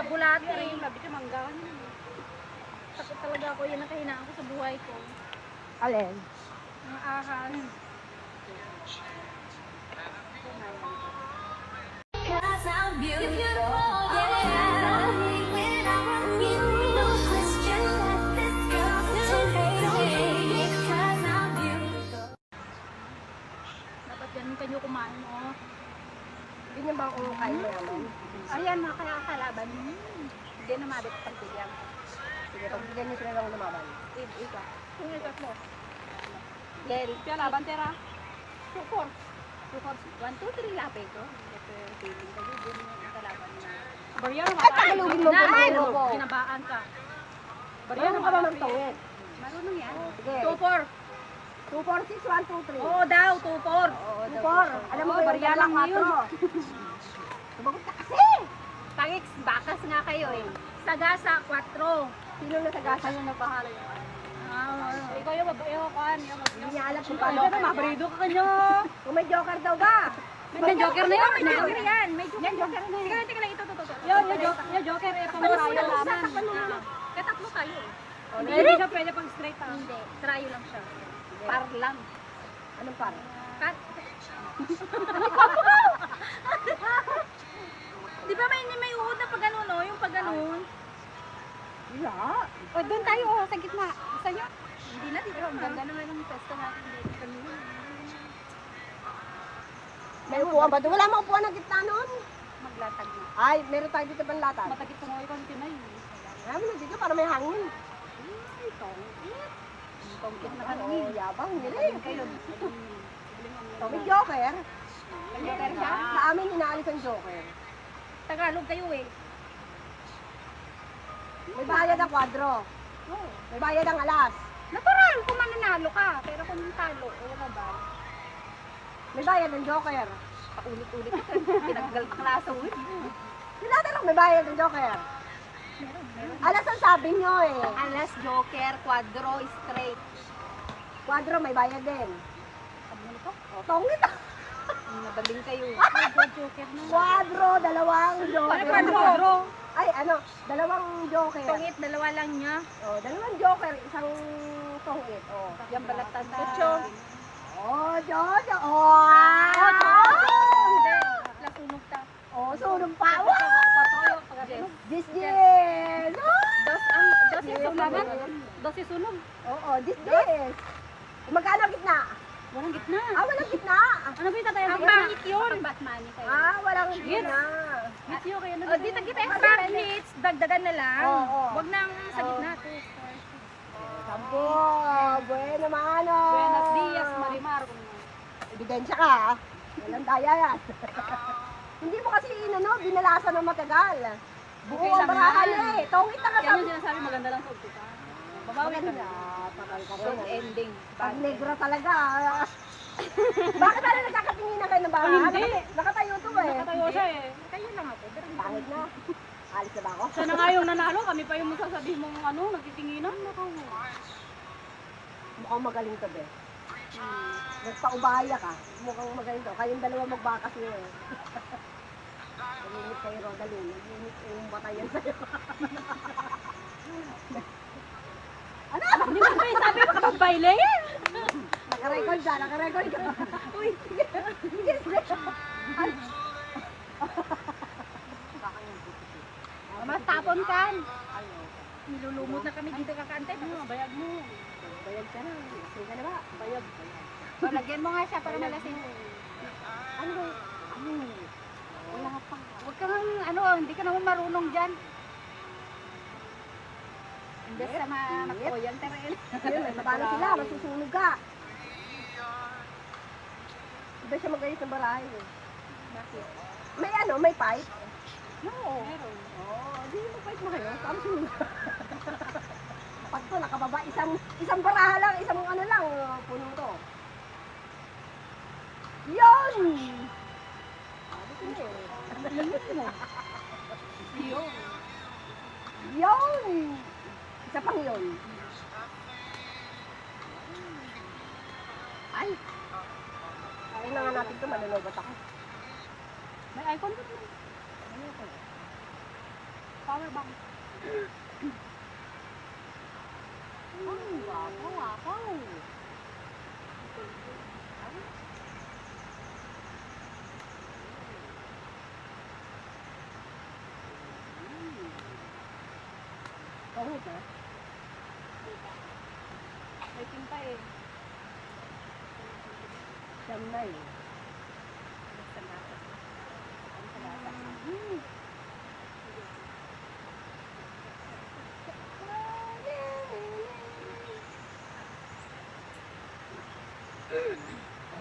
bulate. Labi ka manggahan. Takot talaga ako. Yan ang kahinaan ko sa buhay ko. Alin? Ang ahas. Cause I'm beautiful, yeah. When I'm with you, no question that this girl's too crazy. Cause I'm beautiful. Dapat yan kanyo kumain, oh. Ganyan ba ang kain mo naman? Ayan, mga kaya kalaban. Hindi na mabit pagbigyan. Sige, pagbigyan niyo sila lang lumaban. Ika. Kung ito mo. Gel. Kaya laban, tera. 2-4. 1, 2, 3 lapay ko. Ito yung feeling ko. Doon yung kalaban na. Barya na tagalogin mo po, Ay, po. ginabaan ka. Marunong ka ba ng tungit? Marunong yan. Oh, sige. 2-4. 2, 4, 6, 1, 2, 3. Oo daw, 2-4. 2, 4. Alam mo Oo, ba barya yung lang dalawa, ngayon. 4? Sumagot ka kasi! Tangix, bakas nga kayo eh. Sagasa, 4. Sino na sagasa? Kayo na bahala yung ikaw yung babae ko kan. Hindi niya alam kung Ano paano. ba, mabarido ka kanyo. Kung may joker daw ba? May joker na yan. May joker yan. May joker na yan. Teka lang, ito. Yung joker, ito mo tayo laman. Katatlo tayo eh. Hindi siya pwede pang straight ah. Hindi, trayo lang siya. Par lang. Anong par? Cut. Di ba may uod na pag ano, no? Yung pag ganun. Wala. O, doon tayo, sa gitna. Gusto nyo? Hindi na, dito. Ang ganda naman ng pwesto natin dito. May upuan ba doon? Wala mga upuan ng gitna noon. Maglatag na. Ay, meron tayo dito pang latag. Matagit ko ngayon kung tinay. Alam mo na dito para may hangin. Ay, tongkit. Tongkit na Oo, kami. yabang. Nila eh. Kayo. So, may joker. Joker siya? Sa amin, inaalis ang joker. Tagalog kayo eh. May bayad ang kwadro. Oo. May bayad ang alas. Natural kung mananalo ka. Pero kung talo, wala ba? May bayad ang joker. Paulit-ulit ka. Pinaggal pa klaso eh. Sila lang may bayad ang joker. Alas ang sabi nyo eh. Alas, joker, quadro, straight. Kwadro may bayad din. Ano to? O, tongit. Nababing kayo. Joker na. Kwadro, dalawang joker. Quadro. Ay, ano, dalawang joker. Tungit, dalawa lang niya. O, dalawang joker, isang tongit. O, Yung balatan sa... Oh, Jojo. Oh, Hindi. Lasunog ta. oh, sunog pa. This. Dos yung sumagan. Dos yung sunog. Oo, this. Magkano gitna? Walang gitna. Ah, walang gitna. Ano ba yung tatay? Ang pangit yun. Ang Batman kayo. Ah, walang gitna. Hits yun kayo. O, di tagkita extra hits. Dagdagan na lang. Oo. Huwag nang sa gitna. Sampo, bueno mano. Buenos dias, Marimar. Ebidensya ka. Walang daya yan. Hindi mo kasi binalasan ng matagal. Buo ang barahan eh. Tongit na Yan kasama. yung sinasabi maganda lang sa umpisa. Babawi ka Maganda. na. Tagal ka Good rin. ending. Pag negro talaga. Bakit pala nagkakatinginan kayo ng barahan? Hindi. Nakatayo to eh. Nakatayo siya eh. Kayo lang ako. Pangit na. Alis na ba ako? Siya na nga yung nanalo. Kami pa yung masasabi mong ano, nagtitinginan. Mukhang magaling to be. Nagpaubaya ka. Mukhang magaling to. Kayong dalawa magbakas nyo eh. Nagingit kayo Rodalyn. Nagingit yung batayan sa'yo. Ano? Hindi mo ba yung sabi mo kapag baile yan? Nakarecord ka, nakarecord ka. Uy, sige. Sige, sige. Ay. Mas tapon kan. Nilulumot na kami dito kakantay. Bayag mo. Bayag ka na. Sige ka na ba? Bayag. O, lagyan mo nga siya para malasing. Ano ba? Ano? Wala pa. Huwag ka nang, ano, hindi ka naman marunong dyan. Hindi sa makoyan, Terel. Paano sila? Masusunog ka. Iba siya magayos ng barahay eh. Bakit? May ano? May pipe? No. Meron. Oo, di mo pipe mo kayo. Saan sunog? Pag to, nakababa. Isang baraha lang. Isang ano lang. Puno to. Yun! Sabi ko na eh. Yun. Yun! Isa pang yun. Ay! Ay na nga natin ito, malulubat ako. May icon doon. Power bang. Wakaw, wakaw. Pangit ah. May tinta eh. Siyam na eh. Basta lasa. Ang salata.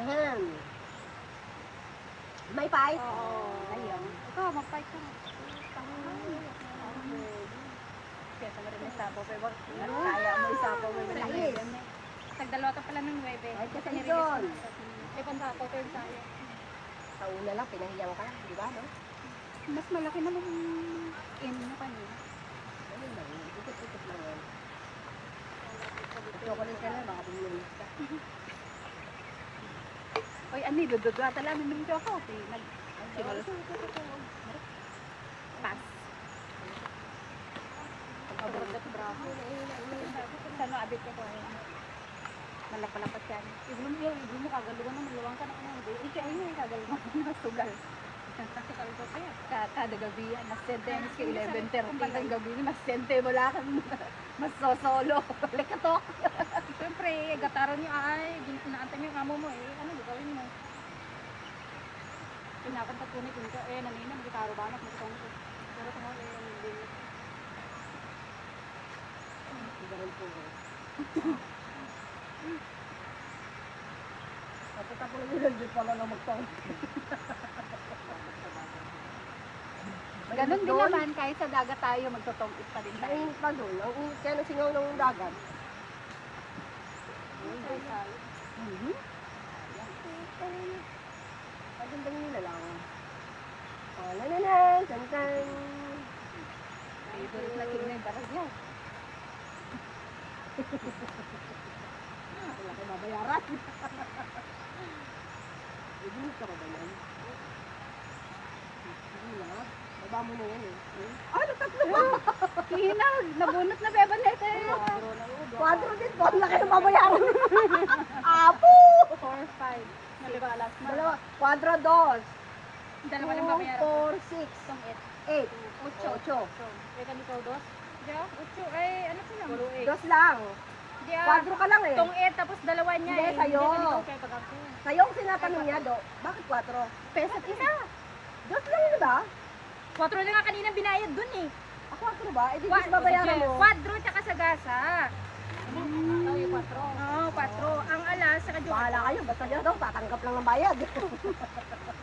Ahem. May fight? Oo. Ayun. Ikaw, mag-fight ka na. Kaya sa rin yung sapo. Pero Kaya mo isapaw mo yung Ayos. langis. Tagdalawa ka pala ng 9. Ay, kasi Nirelease doon. ko na sa- Eh, pansapo ko yung sayo. Sa una lang, pinahiyang ka lang, di ba, no? Mas malaki naman yung mo kanina. Ayun lang, ikot-ikot lang yan. Chocolate ka na, baka bumili ka. Oy, ani, dududwa talaga namin ko ako. Siguro. Pass. Abroad at braso. Saan abit ka ko? Malapalapat yan. Iblo mo kagalugan na maluwang ka na kanya. Ika ayun, kagalugan na sugal. Kada gabi yan, mas sente yan, ka 11:30 ng gabi, mas sente, wala kang mas sosolo. Balik ka to. Siyempre, gataron niyo ay, inaantay mo yung amo mo eh, ano gagawin mo? Pinakanta po ni Tinka, nanina, magitaro ba anak, magitaro ko. Pero kung ano, hindi. Ganun po. Kapag ako lang yun, pala na magtawag. Ganon din naman, kahit sa dagat tayo, magtotong-it pa din tayo. Mainit pa doon. Ang init kaya ng singaw ng dagat. Magandang nila lang. Palalanan, tantan. Favorite na king na yung daras niya. Wala kayo babayaran. Ibinit ka ba ba yan? Hindi na. Baba mo na yan eh. Ay, natatlo ba? Hinag, nabunot na beba nito eh. Quadro din po. Wala kayo babayaran. Apo! 4, 5. Naliba, last month. Dalawa. Quadro dos. Dalawa lang babayaran. 2, 4, 6, Itong 8. 8. 8. Eh, kami ko, 2. Diya, 8. Ay, ano ko lang? Puro 8. Dos lang. Diya, Quadro ka lang eh. itong 8, tapos dalawa niya Hindi, eh. sa'yo. Hindi ganito, kaya pag ako. Sa'yo ang sinatanong niya, do. Bakit 4? Pesa't isa. Dos lang yun ba? 4 na nga kanina binayad dun eh. Ah, 4 ba? Eh, di mas babayaran mo. Quadro tsaka sagasa. Oo, yung 4. Oo, 4. Ang alas, saka yung Bahala kayo. Basta nyo daw, tatanggap lang ng bayad.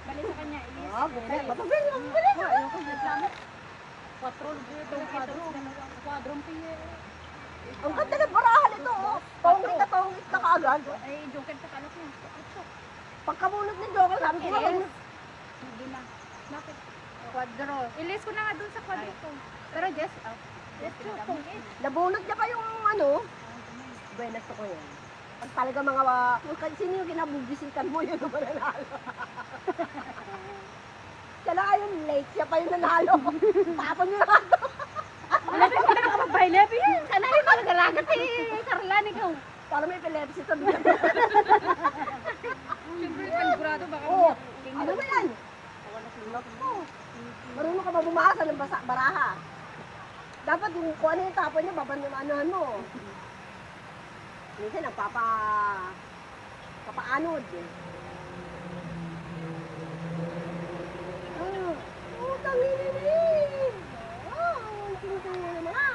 balik sa kanya, ilis. Ah, bumili. Mapabili, mapabili. Ayoko sa reklamo. 4 itong 4. Quadrong piye. Ang ganda ng barahan ito, oh. Tongit na kaagad. Ay, joker sa kalok niya. Pagkamunot ni Joker, sabi ko nga, Ilis. Hindi na. Bakit? Quadro. Ilis ko na nga dun sa quadro ko. Pero Jess, nabunot niya pa yung ano. Buenas ko yan. Pag talaga mga, kung sino yung kinabubisikan mo, yun ang mananalo. Siya lang yung late, siya pa yung nanalo. Tapon niyo na ito. Lepi, hindi ka mag-buy, Lepi. Kanahin ka nagalagat eh. Karlan, ikaw. Para may epilepsy ito. Siyempre, panigurado baka Oo. Ano ba yan? Marunong ka ba bumasa ng baraha? Dapat yung kung ano yung tapon niya, babanahan mo. Minsan papaanod eh. Utang ini. Tingin na mga.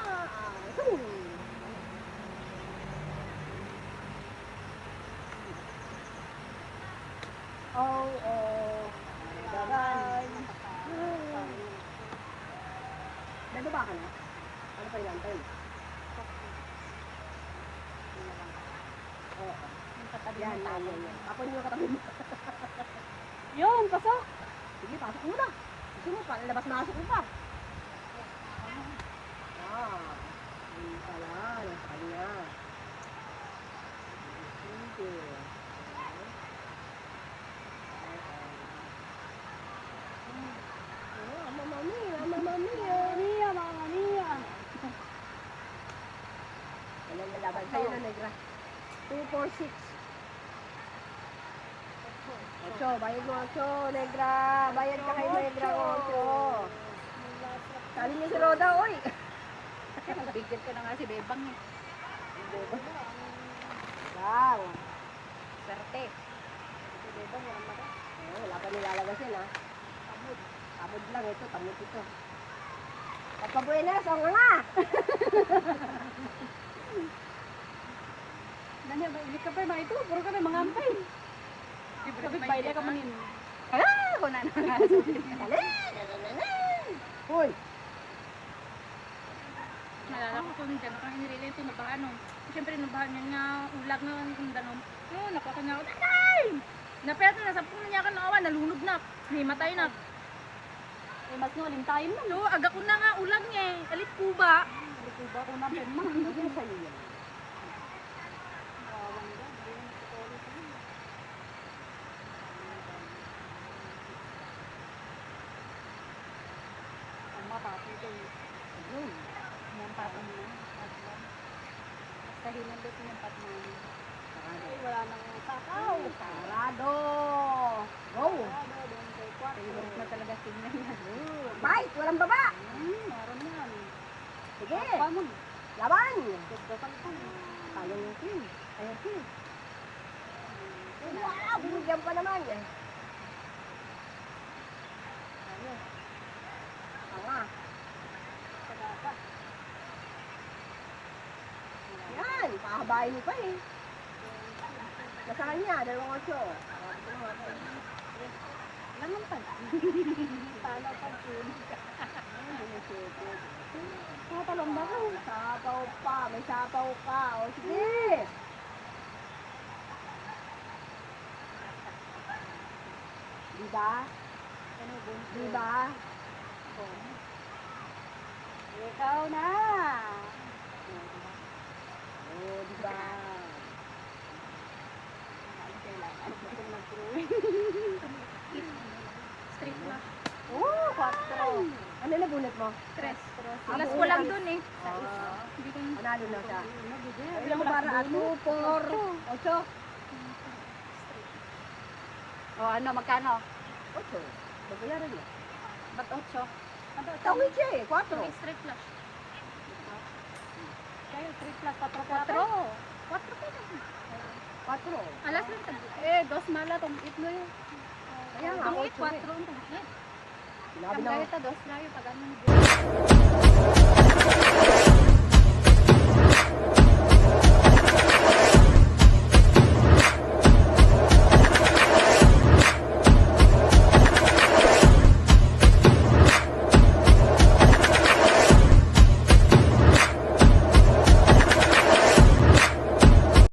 Bye-bye. Nababa ka na? Ano pa yan? Oo. Yan, tama yan. Tapon niyo katabi mo. Yun, pasok. Sige, pasok mo na. Gusto mo pa, labas-masok mo pa. Yun pala, nasa kanya. Sige. Mama mami, mama mami. 246. 8, bayad mo 8, Negra. Bayad ka kay Negra, 8. Sali niyo si Roda, oy. Nagbigyan ka na nga si Bebang eh. Wow. Sarte. Oh, wala pa nilalagas yan, ha? Tamod. Tamod lang ito, tamod ito. Papa Buenas, o nga! Nanya, mainit ka pa yung mga ito. Puro ka na mga ampay. Sabi, baila ka manin. Kung na nga. Hoy! Nalala ko kung dyan, kung inirili ito, nabahan nung. Siyempre, nabahan niya nga, ulag na yung danom. Oo, napaka niya ako, tatay! Napiyat na, sapong na niya ka na awa, nalunod na. Himatay na. Eh, mas nulim tayo na. No, aga ko na nga, ulag niya eh. Alit ko ba? Alit ko ba kung napin mo? Ano sa'yo yan? Ang mapapit ito eh. Ayun. Yan, patong na. Basta hinandot yung patong. Ay, wala nang takaw. Sarado. Go. Favorite na talaga tingnan yan. Bite, walang baba. Meron yan. Sige. Pamon. Laban. Dagdagan ko. Kaya yung team. Kaya team. Wow, binigyan pa naman eh. Ayun. Tanga. Yan, pahabain mo pa eh. Nasa kanya, 2-8. Langan pa. Talo pa yun. Tatalong ba ko? Sapaw pa, may sapaw ka. O sige. Diba? Diba? Ikaw na. Oh, diba? Street na. Oh, 4. Ano na bunot mo? Tres. Ah, Ilas buo ko lang lang. dun eh. Hindi ko Panalo na siya. Ilang para? 2, 4, 8. O ano, magkano? 8. Babayaran niya. Ba't 8? Tawid siya eh, 4. Street plus. Kaya street plus 4. 4 ka na. 4. Alas rin tabi. Eh, dos mala tong it mo yun. Kaya nga, Tong it, 8 4 tong it. Sinabi Ang na gaya ta, dos layo pag ano.